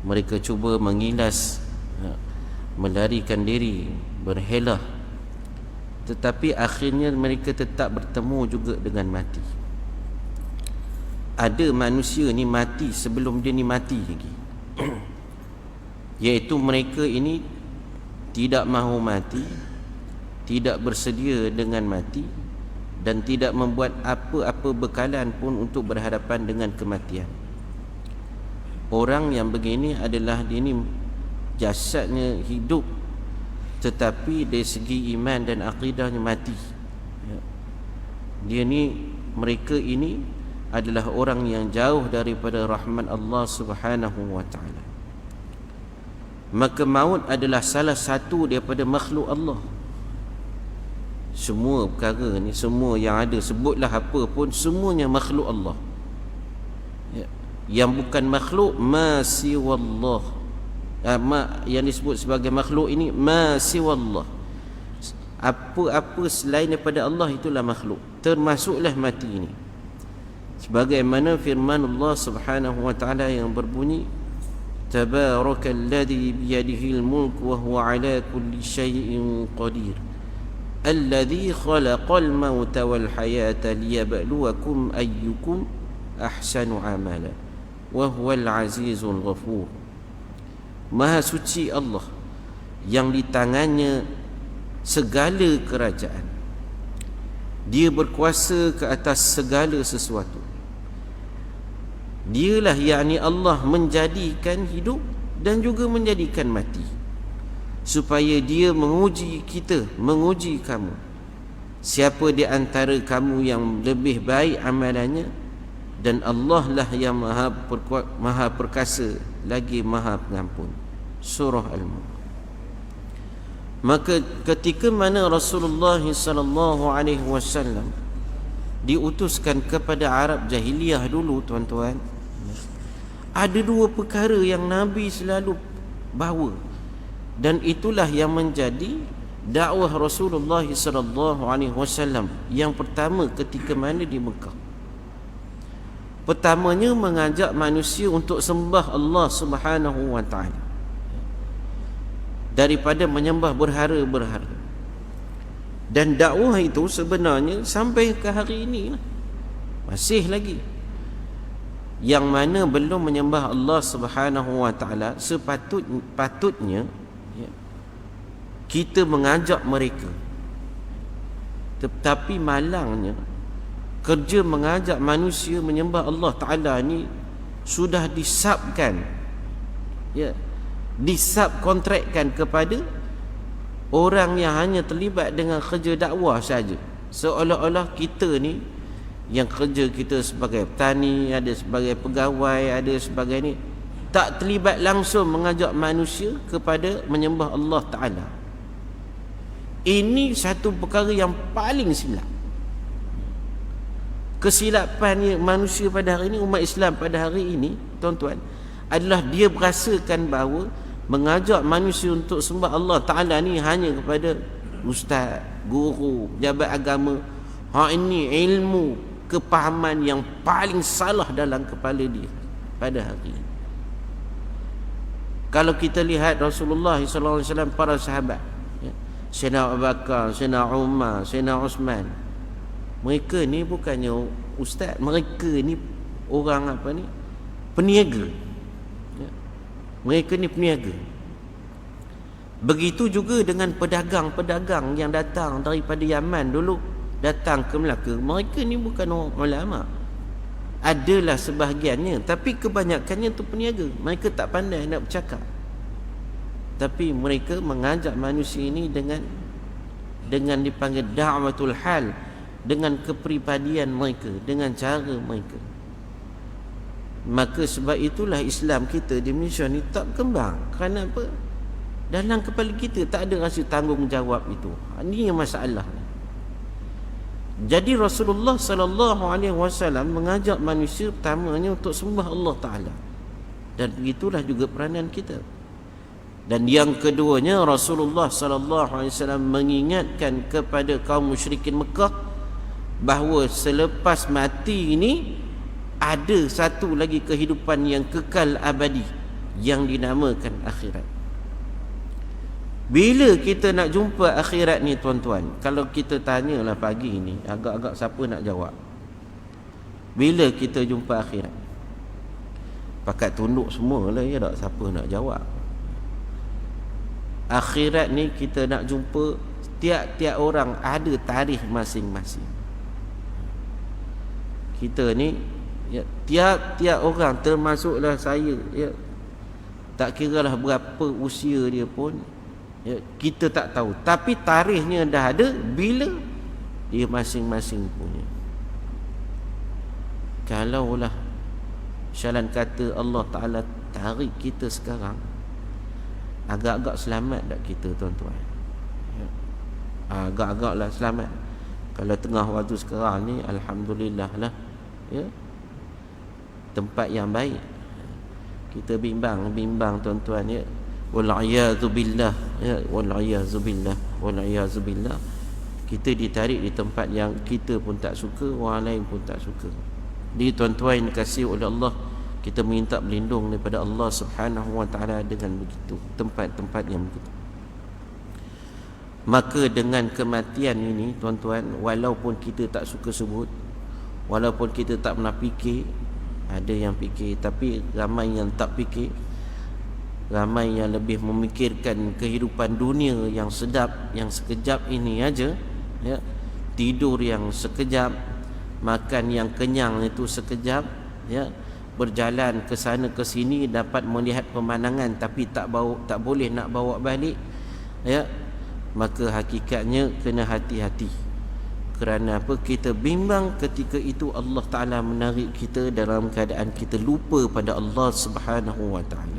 Mereka cuba mengilas, melarikan diri, berhelah, tetapi akhirnya mereka tetap bertemu juga dengan mati. Ada manusia ni mati sebelum dia ni mati lagi iaitu mereka ini tidak mahu mati, tidak bersedia dengan mati, dan tidak membuat apa-apa bekalan pun untuk berhadapan dengan kematian. Orang yang begini adalah dia ni jasadnya hidup, tetapi dari segi iman dan akidahnya mati. Dia ni, mereka ini adalah orang yang jauh daripada rahmat Allah Subhanahu wa ta'ala. Maka maut adalah salah satu daripada makhluk Allah. Semua perkara ni, semua yang ada, sebutlah apa pun, semuanya makhluk Allah. Yang bukan makhluk, ma siwallah, yang disebut sebagai makhluk ini ma siwallah, apa-apa selain daripada Allah itulah makhluk, termasuklah mati ini. Sebagaimana firman Allah Subhanahu wa ta'ala yang berbunyi, Tabarakalladzi biyadihil mulk wa huwa ala kulli syai'in qadir, alladzi khalaqal mauta wal hayata liyabluwakum ayyukum ahsanu amala wa huwal azizul ghafur. Maha suci Allah yang di tangannya segala kerajaan. Dia berkuasa ke atas segala sesuatu. Dialah yakni Allah menjadikan hidup dan juga menjadikan mati, supaya dia menguji kita, menguji kamu. Siapa di antara kamu yang lebih baik amalannya, dan Allah lah yang maha perkasa lagi maha pengampun. Surah Al-Mulk. Maka ketika mana Rasulullah sallallahu alaihi wasallam diutuskan kepada Arab jahiliyah dulu, tuan-tuan, ada dua perkara yang Nabi selalu bawa, dan itulah yang menjadi dakwah Rasulullah sallallahu alaihi wasallam. Yang pertama ketika mana di Mekah, pertamanya mengajak manusia untuk sembah Allah Subhanahu wa ta'ala, daripada menyembah berhala-berhala. Dan dakwah itu sebenarnya sampai ke hari ini masih lagi. Yang mana belum menyembah Allah Subhanahu wa ta'ala, sepatutnya kita mengajak mereka. Tetapi malangnya, kerja mengajak manusia menyembah Allah Ta'ala ni sudah disabkan, disubkontrakkan kepada orang yang hanya terlibat dengan kerja dakwah saja. Seolah-olah kita ni, yang kerja kita sebagai petani, ada sebagai pegawai, ada sebagai ni, tak terlibat langsung mengajak manusia kepada menyembah Allah Ta'ala. Ini satu perkara yang paling silap. Kesilapan manusia pada hari ini, umat Islam pada hari ini, tuan-tuan, adalah dia berasakan bahawa mengajak manusia untuk sembah Allah Ta'ala ni hanya kepada ustaz, guru, jabat agama. Ini ilmu, kepahaman yang paling salah dalam kepala dia pada hari ini. Kalau kita lihat Rasulullah SAW, para sahabat, Sayyidina Abu Bakar, Sayyidina Umar, Sayyidina Uthman, mereka ni bukannya ustaz, mereka ni orang apa ni, peniaga. Mereka ni peniaga. Begitu juga dengan pedagang-pedagang yang datang daripada Yaman dulu, datang ke Melaka. Mereka ni bukan orang ulama. Adalah sebahagiannya, tapi kebanyakannya tu peniaga. Mereka tak pandai nak bercakap, tapi mereka mengajak manusia ini dengan dipanggil da'watul hal, dengan kepribadian mereka, dengan cara mereka. Maka sebab itulah Islam kita di Malaysia ni tak berkembang. Kerana apa? Dalam kepala kita tak ada rasa tanggungjawab itu. Ini yang masalah. Jadi Rasulullah sallallahu alaihi wasallam mengajak manusia pertamanya untuk sembah Allah Ta'ala. Dan begitulah juga peranan kita. Dan yang keduanya, Rasulullah sallallahu alaihi wasallam mengingatkan kepada kaum musyrikin Mekah bahawa selepas mati ini ada satu lagi kehidupan yang kekal abadi, yang dinamakan akhirat. Bila kita nak jumpa akhirat ni tuan-tuan, kalau kita tanyalah pagi ni, agak-agak siapa nak jawab? Bila kita jumpa akhirat? Pakat tunduk semualah ya tak, siapa nak jawab? Akhirat ni kita nak jumpa, tiap-tiap orang ada tarikh masing-masing. Kita ni ya, tiap-tiap orang termasuklah saya ya, tak kiralah berapa usia dia pun ya, kita tak tahu, tapi tarikhnya dah ada bila dia masing-masing punya. Kalaulah Syalan kata Allah Ta'ala tarik kita sekarang, agak-agak selamat tak kita tuan-tuan ya? Agak-agaklah selamat. Kalau tengah waktu sekarang ni, alhamdulillah lah ya, tempat yang baik. Kita bimbang tuan-tuan ya, wal'iyadzu billah ya, wal'iyadzu billah, wal'iyadzu billah. Kita ditarik di tempat yang kita pun tak suka, orang lain pun tak suka. Jadi tuan-tuan kasih oleh Allah, kita minta berlindung daripada Allah Subhanahu wa taala dengan begitu, tempat-tempat yang begitu. Maka dengan kematian ini tuan-tuan, walaupun kita tak suka sebut, walaupun kita tak pernah fikir, ada yang fikir tapi ramai yang tak fikir, ramai yang lebih memikirkan kehidupan dunia yang sedap, yang sekejap ini aja ya, tidur yang sekejap, makan yang kenyang itu sekejap ya, berjalan ke sana ke sini dapat melihat pemandangan tapi tak boleh nak bawa balik ya. Maka hakikatnya kena hati-hati. Kerana apa? Kita bimbang ketika itu Allah Ta'ala menarik kita dalam keadaan kita lupa pada Allah Subhanahu wa ta'ala.